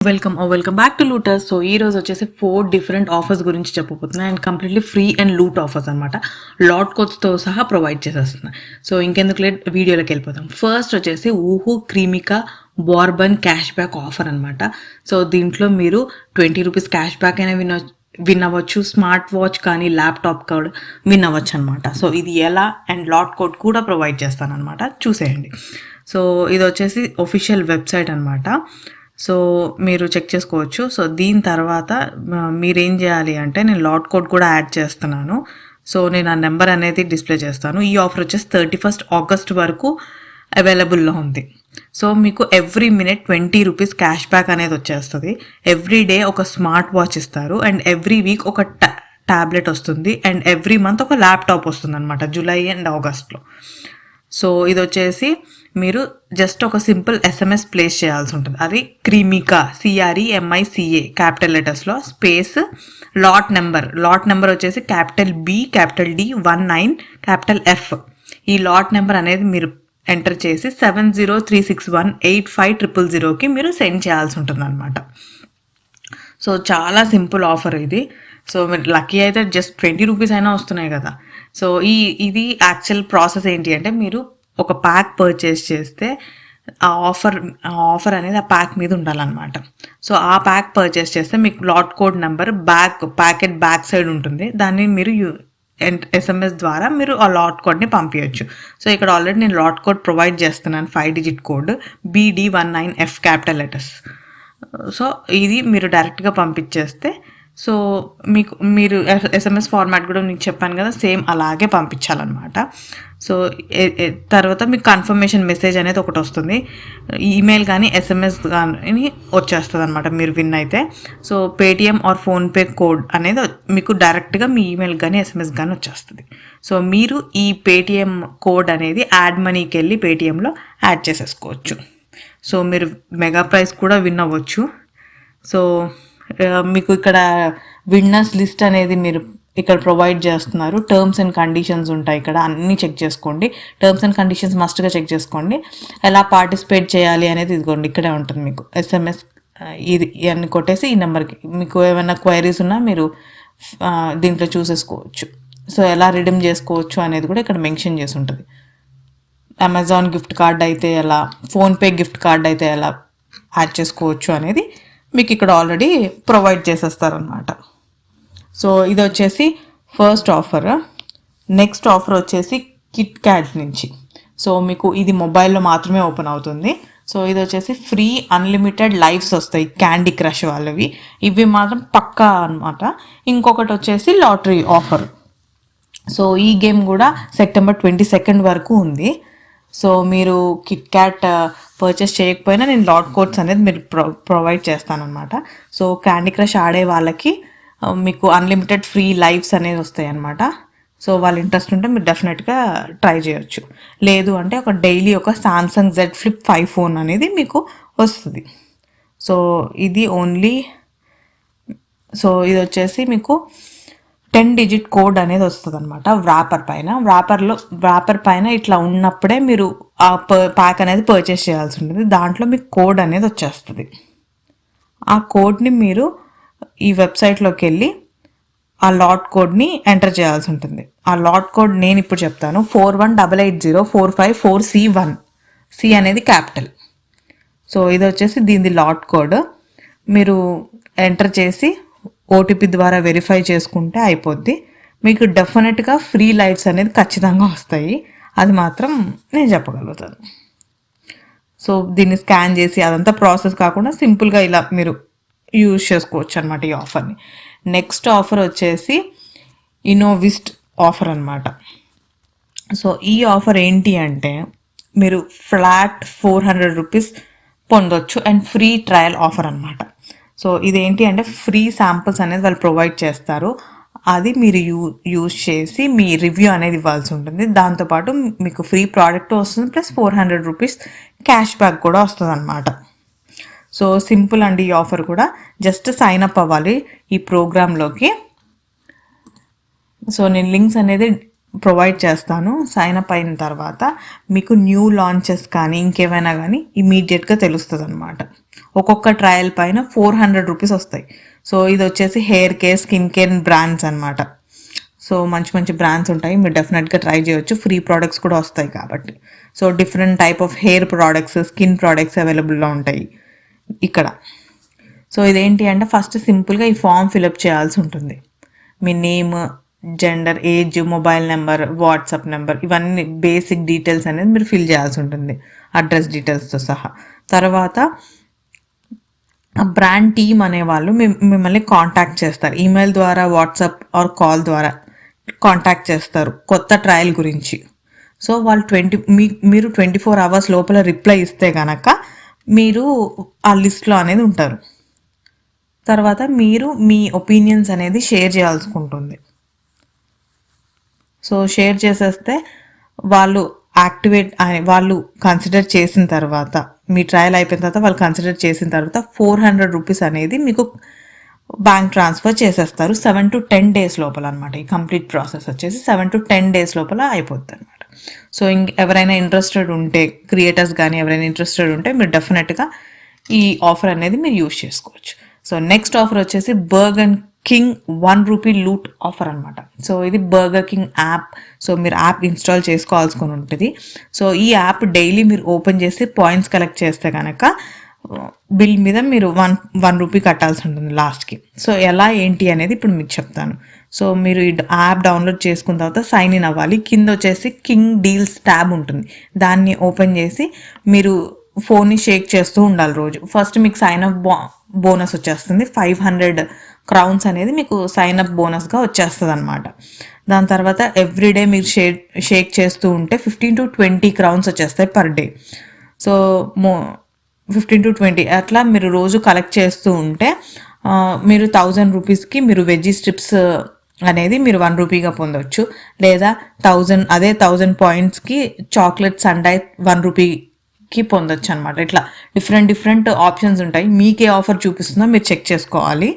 Welcome back to looters. So ఈ రోజు వచ్చేసి 4 డిఫరెంట్ ఆఫర్స్ గురించి చెప్పబోతున్నాను and completely free and loot offers అనమాట. లాట్ కోడ్స్తో సహా ప్రొవైడ్ చేసేస్తున్నాయి. సో ఇంకెందుకు లేట్ వీడియోలోకి వెళ్ళిపోతాం. ఫస్ట్ వచ్చేసి ఊహు Cremica bourbon cash back offer అనమాట. సో దీంట్లో మీరు 20 రూపీస్ క్యాష్ బ్యాక్ అయినా విన్ అవ్వచ్చు, స్మార్ట్ వాచ్ కానీ ల్యాప్టాప్ కూడా విన్ అవ్వచ్చు అనమాట. సో ఇది ఎలా అండ్ లాట్ కోడ్ కూడా ప్రొవైడ్ చేస్తాను అనమాట, చూసేయండి. సో ఇది వచ్చేసి ఒఫిషియల్ వెబ్సైట్ అనమాట. సో మీరు చెక్ చేసుకోవచ్చు. సో దీని తర్వాత మీరేం చేయాలి అంటే, నేను లాట్ కోడ్ కూడా యాడ్ చేస్తున్నాను. సో నేను ఆ నెంబర్ అనేది డిస్ప్లే చేస్తాను. ఈ ఆఫర్ వచ్చేసి 31 ఆగస్ట్ వరకు అవైలబుల్లో ఉంది. సో మీకు every minute 20 rupees cash back అనేది వచ్చేస్తుంది. ఎవ్రీ డే ఒక స్మార్ట్ వాచ్ ఇస్తారు అండ్ ఎవ్రీ వీక్ ఒక ట్యాబ్లెట్ వస్తుంది అండ్ ఎవ్రీ మంత్ ఒక ల్యాప్టాప్ వస్తుంది అనమాట, జూలై అండ్ ఆగస్ట్లో. సో ఇది వచ్చేసి మీరు జస్ట్ ఒక సింపుల్ SMS ప్లేస్ చేయాల్సి ఉంటుంది. అది క్రీమికా CREMICA క్యాపిటల్ లెటర్స్లో స్పేస్ లాట్ నెంబర్ వచ్చేసి capital B capital D 19 capital F. ఈ లాట్ నెంబర్ అనేది మీరు ఎంటర్ చేసి 7036185000కి మీరు సెండ్ చేయాల్సి ఉంటుంది అనమాట. సో చాలా సింపుల్ ఆఫర్ ఇది. సో మీరు లక్కీ అయితే జస్ట్ 20 రూపీస్ అయినా వస్తున్నాయి కదా. సో ఇది యాక్చువల్ ప్రాసెస్ ఏంటి అంటే, మీరు ఒక ప్యాక్ పర్చేస్ చేస్తే ఆ ఆఫర్ అనేది ఆ ప్యాక్ మీద ఉండాలన్నమాట. సో ఆ ప్యాక్ పర్చేస్ చేస్తే మీకు lot code number packet back side ఉంటుంది. దాన్ని మీరు SMS ద్వారా మీరు ఆ లాట్ కోడ్ని పంపించవచ్చు. సో ఇక్కడ ఆల్రెడీ నేను లాట్ కోడ్ ప్రొవైడ్ చేస్తున్నాను, 5 digit code BD19F capital letters. So ఇది మీరు డైరెక్ట్గా పంపించేస్తే, సో మీరు SMS ఫార్మాట్ కూడా మీకు చెప్పాను కదా, సేమ్ అలాగే పంపించాలన్నమాట. సో తర్వాత మీకు కన్ఫర్మేషన్ మెసేజ్ అనేది ఒకటి వస్తుంది, ఈమెయిల్ కానీ SMS కానీ వచ్చేస్తుంది అనమాట మీరు విన్ అయితే. So Paytm are PhonePe code అనేది మీకు డైరెక్ట్గా మీ ఈమెయిల్ కానీ SMS కానీ వచ్చేస్తుంది. సో మీరు ఈ పేటిఎం కోడ్ అనేది యాడ్ మనీకి వెళ్ళి పేటిఎంలో యాడ్ చేసేసుకోవచ్చు. సో మీరు మెగా ప్రైజ్ కూడా విన్ అవ్వచ్చు. సో మీకు ఇక్కడ విన్నర్స్ లిస్ట్ అనేది మీరు ఇక్కడ ప్రొవైడ్ చేస్తున్నారు. టర్మ్స్ అండ్ కండిషన్స్ ఉంటాయి, ఇక్కడ అన్నీ చెక్ చేసుకోండి. టర్మ్స్ అండ్ కండిషన్స్ మస్ట్గా చెక్ చేసుకోండి. ఎలా పార్టిసిపేట్ చేయాలి అనేది ఇదిగోండి ఇక్కడే ఉంటుంది. మీకు SMS ఇవన్నీ కొట్టేసి ఈ నెంబర్కి మీకు ఏమైనా క్వైరీస్ ఉన్నా మీరు దీంట్లో చూసేసుకోవచ్చు. సో ఎలా రిడీమ్ చేసుకోవచ్చు అనేది కూడా ఇక్కడ మెన్షన్ చేసి ఉంటుంది. అమెజాన్ గిఫ్ట్ కార్డ్ అయితే ఎలా, ఫోన్పే గిఫ్ట్ కార్డ్ అయితే ఎలా యాడ్ చేసుకోవచ్చు అనేది మీకు ఇక్కడ ఆల్రెడీ ప్రొవైడ్ చేసేస్తారనమాట. సో ఇది వచ్చేసి ఫస్ట్ ఆఫర్. నెక్స్ట్ ఆఫర్ వచ్చేసి కిట్ క్యాట్ నుంచి. సో మీకు ఇది మొబైల్లో మాత్రమే ఓపెన్ అవుతుంది. సో ఇది వచ్చేసి ఫ్రీ అన్లిమిటెడ్ లైవ్స్ వస్తాయి క్యాండీ క్రష్ వాళ్ళవి, ఇవి మాత్రం పక్కా అనమాట. ఇంకొకటి వచ్చేసి లాటరీ ఆఫర్. సో ఈ గేమ్ కూడా సెప్టెంబర్ 22 వరకు ఉంది. సో మీరు కిట్ క్యాట్ పర్చేస్ చేయకపోయినా నేను లాట్ కోడ్స్ అనేది మీరు ప్రొవైడ్ చేస్తానన్నమాట. సో క్యాండీ క్రష్ ఆడే వాళ్ళకి మీకు అన్లిమిటెడ్ ఫ్రీ లైవ్స్ అనేది వస్తాయి అన్నమాట. సో వాళ్ళ ఇంట్రెస్ట్ ఉంటే మీరు డెఫినెట్గా ట్రై చేయొచ్చు. లేదు అంటే ఒక డైలీ ఒక సామ్సంగ్ Z Flip 5 ఫోన్ అనేది మీకు వస్తుంది. సో ఇది ఓన్లీ, సో ఇది వచ్చేసి మీకు 10 డిజిట్ కోడ్ అనేది వస్తుంది అనమాట వ్రాపర్ పైన ఇట్లా ఉన్నప్పుడే మీరు ఆ ప్యాక్ అనేది పర్చేస్ చేయాల్సి ఉంటుంది. దాంట్లో మీకు కోడ్ అనేది వచ్చేస్తుంది. ఆ కోడ్ని మీరు ఈ వెబ్సైట్లోకి వెళ్ళి ఆ లాట్ కోడ్ని ఎంటర్ చేయాల్సి ఉంటుంది. ఆ లాట్ కోడ్ నేను ఇప్పుడు చెప్తాను, 41880454C1. C అనేది క్యాపిటల్. సో ఇది వచ్చేసి దీని లాట్ కోడ్. మీరు ఎంటర్ చేసి OTP ద్వారా వెరిఫై చేసుకుంటే అయిపోద్ది. మీకు డెఫినెట్గా ఫ్రీ లైవ్స్ అనేది ఖచ్చితంగా వస్తాయి, అది మాత్రం నేను చెప్పగలుగుతాను. సో దీన్ని స్కాన్ చేసి అదంతా ప్రాసెస్ కాకుండా సింపుల్గా ఇలా మీరు యూజ్ చేసుకోవచ్చు అనమాట ఈ ఆఫర్ని. నెక్స్ట్ ఆఫర్ వచ్చేసి ఇన్నోవిస్ట్ ఆఫర్ అనమాట. సో ఈ ఆఫర్ ఏంటి అంటే, మీరు ఫ్లాట్ 400 రూపీస్ పొందొచ్చు అండ్ ఫ్రీ ట్రయల్ ఆఫర్ అనమాట. సో ఇదేంటి అంటే, ఫ్రీ శాంపుల్స్ అనేది వాళ్ళు ప్రొవైడ్ చేస్తారు. అది మీరు యూజ్ చేసి మీ రివ్యూ అనేది ఇవ్వాల్సి ఉంటుంది. దాంతోపాటు మీకు ఫ్రీ ప్రోడక్ట్ వస్తుంది, ప్లస్ 400 రూపీస్ క్యాష్ బ్యాక్ కూడా వస్తుంది అనమాట. సో సింపుల్ అండి ఈ ఆఫర్ కూడా. జస్ట్ సైన్ అప్ అవ్వాలి ఈ ప్రోగ్రాంలోకి. సో నేను లింక్స్ అనేది ప్రొవైడ్ చేస్తాను. సైన్ అప్ అయిన తర్వాత మీకు న్యూ లాంచెస్ కానీ ఇంకేమైనా కానీ ఇమీడియట్గా తెలుస్తుంది అనమాట. ఒక్కొక్క ట్రయల్ పైన 400 రూపీస్ వస్తాయి. సో ఇది వచ్చేసి hair care, skin care brands అనమాట. సో మంచి మంచి బ్రాండ్స్ ఉంటాయి, మీరు డెఫినెట్గా ట్రై చేయొచ్చు. ఫ్రీ ప్రోడక్ట్స్ కూడా వస్తాయి కాబట్టి. So different type of hair products, skin products అవైలబుల్లో ఉంటాయి ఇక్కడ. సో ఇదేంటి అంటే ఫస్ట్ సింపుల్గా ఈ ఫామ్ ఫిలప్ చేయాల్సి ఉంటుంది. మీ name, gender, age, mobile number, WhatsApp number, ఇవన్నీ బేసిక్ డీటెయిల్స్ అనేది మీరు ఫిల్ చేయాల్సి ఉంటుంది, అడ్రస్ డీటెయిల్స్తో సహా. తర్వాత బ్రాండ్ టీమ్ అనేవాళ్ళు మిమ్మల్ని కాంటాక్ట్ చేస్తారు, ఈమెయిల్ ద్వారా, వాట్సాప్ ఆర్ కాల్ ద్వారా కాంటాక్ట్ చేస్తారు కొత్త ట్రయల్ గురించి. సో వాళ్ళు మీరు 24 hours లోపల రిప్లై ఇస్తే కనుక మీరు ఆ లిస్ట్లో అనేది ఉంటారు. తర్వాత మీరు మీ ఒపీనియన్స్ అనేది షేర్ చేయాల్సి ఉంటుంది. సో షేర్ చేసేస్తే వాళ్ళు వాళ్ళు కన్సిడర్ చేసిన తర్వాత, మీ ట్రయల్ అయిపోయిన తర్వాత వాళ్ళు కన్సిడర్ చేసిన తర్వాత 400 రూపీస్ అనేది మీకు బ్యాంక్ ట్రాన్స్ఫర్ చేసేస్తారు 7 to 10 days లోపల అనమాట. ఈ కంప్లీట్ ప్రాసెస్ వచ్చేసి 7 to 10 days లోపల అయిపోతుంది అనమాట. సో ఎవరైనా ఇంట్రెస్టెడ్ ఉంటే, క్రియేటర్స్ కానీ ఎవరైనా ఇంట్రెస్టెడ్ ఉంటే మీరు డెఫినెట్గా ఈ ఆఫర్ అనేది మీరు యూజ్ చేసుకోవచ్చు. సో నెక్స్ట్ ఆఫర్ వచ్చేసి burger king 1 rupee loot offer అనమాట. సో ఇది బర్గర్ కింగ్ యాప్. సో మీరు యాప్ ఇన్స్టాల్ చేసుకోవాల్సి ఉంటుంది. సో ఈ యాప్ డైలీ మీరు ఓపెన్ చేసి పాయింట్స్ కలెక్ట్ చేస్తే కనుక బిల్ మీద మీరు 1 రూపీ కట్టాల్సి ఉంటుంది లాస్ట్కి. సో ఎలా ఏంటి అనేది ఇప్పుడు మీకు చెప్తాను. సో మీరు ఈ యాప్ డౌన్లోడ్ చేసుకున్న తర్వాత సైన్ ఇన్ అవ్వాలి. కింద వచ్చేసి కింగ్ డీల్స్ ట్యాబ్ ఉంటుంది, దాన్ని ఓపెన్ చేసి మీరు ఫోన్ని షేక్ చేస్తూ ఉండాలి రోజు. ఫస్ట్ మీకు సైన్ అప్ బోనస్ వచ్చేస్తుంది, 500 క్రౌన్స్ అనేది మీకు సైన్ అప్ బోనస్గా వచ్చేస్తుంది అనమాట. దాని తర్వాత ఎవ్రీడే మీరు షేక్ చేస్తూ ఉంటే 15 to 20 క్రౌన్స్ వచ్చేస్తాయి పర్ డే. సో 15 to 20 అట్లా మీరు రోజు కలెక్ట్ చేస్తూ ఉంటే మీరు 1000 రూపీస్కి మీరు వెజ్జీ స్ట్రిప్స్ అనేది మీరు 1 రూపీగా పొందవచ్చు. లేదా 1000 పాయింట్స్కి చాక్లెట్ సండై 1 రూపీకి పొందొచ్చు అనమాట. ఇట్లా డిఫరెంట్ ఆప్షన్స్ ఉంటాయి. మీకే ఆఫర్ చూపిస్తుందో మీరు చెక్ చేసుకోవాలి.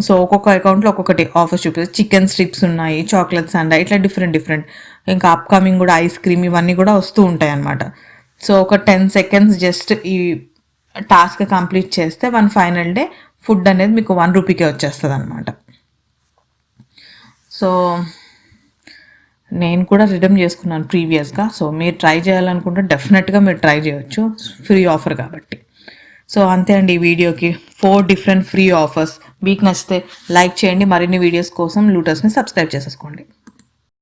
సో ఒక్కొక్క అకౌంట్లో ఒక్కొక్కటి ఆఫర్స్ చూపిస్తుంది. చికెన్ స్ట్రిప్స్ ఉన్నాయి, చాక్లెట్ సండై, ఇట్లా డిఫరెంట్ ఇంకా అప్కమింగ్ కూడా ఐస్ క్రీమ్ ఇవన్నీ కూడా వస్తూ ఉంటాయి అన్నమాట. సో ఒక 10 seconds జస్ట్ ఈ టాస్క్ కంప్లీట్ చేస్తే ఫైనల్ డే ఫుడ్ అనేది మీకు 1 రూపీకే వచ్చేస్తుంది అనమాట. సో నేను కూడా రిడీమ్ చేసుకున్నాను ప్రీవియస్గా. సో మీరు ట్రై చేయాలనుకుంటే డెఫినెట్గా మీరు ట్రై చేయొచ్చు, ఫ్రీ ఆఫర్ కాబట్టి. సో అంతే అండి, ఈ వీడియోకి 4 different ఫ్రీ ఆఫర్స్. మీకు నచ్చితే లైక్ చేయండి, మరిన్ని వీడియోస్ కోసం లూటస్ని సబ్స్క్రైబ్ చేసేసుకోండి.